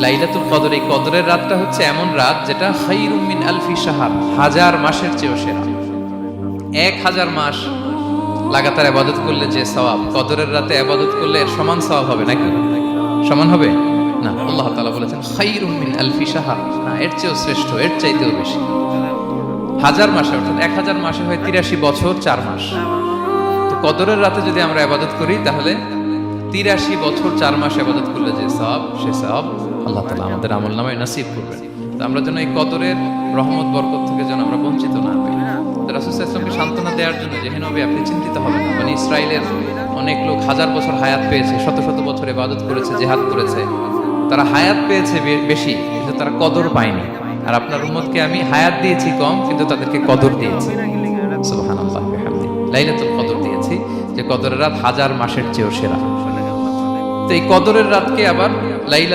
লাইলাতুল কদর, এই কদরের রাতটা হচ্ছে এমন রাত যেটা খায়রুম মিন আলফি শাহর, 1000 মাসের চেয়েও সেরা। 1000 মাস লাগাতার ইবাদত করলে যে সওয়াব, কদরের রাতে ইবাদত করলে এর সমান সওয়াব হবে নাকি? সমান হবে না। আল্লাহ তাআলা বলেছেন খায়রুম মিন আলফি শাহর, না এর চেয়েও শ্রেষ্ঠ, এর চাইতেও বেশি। 1000 মাসে, অর্থাৎ 1000 মাসে হয় 83 বছর 4 মাস। তো কদরের রাতে যদি আমরা ইবাদত করি তাহলে 83 বছর 4 মাস ইবাদত করলে যে সওয়াব, সে সওয়াব আল্লাহ তাআলা আমাদের আমলনামায় নসিব করবেন। তো আমরা যেন এই কদরের রহমত বরকত থেকে যেন আমরা বঞ্চিত না হই। রাসূল সাল্লাল্লাহু আলাইহি ওয়াসাল্লামকে সান্ত্বনা দেওয়ার জন্য যে হে নবী আপনি চিন্তিত হবেন না, মানে ইসরায়েলের অনেক লোক 1000 বছর হায়াত পেয়েছে, শত শত বছর ইবাদত করেছে, জিহাদ করেছে, তারা হায়াত পেয়েছে বেশি কিন্তু তারা কদর পায়নি। আর আপনার উম্মতকে আমি হায়াত দিয়েছি কম কিন্তু তাদেরকে কদর দিয়েছি। সুবহানাল্লাহ ওয়া বিহামদিহি, লাইলাতুল কদর দিয়েছি, যে কদরের রাত 1000 মাসের চেয়েও সেরা। তো এই কদরের রাতকে আবার লাইলা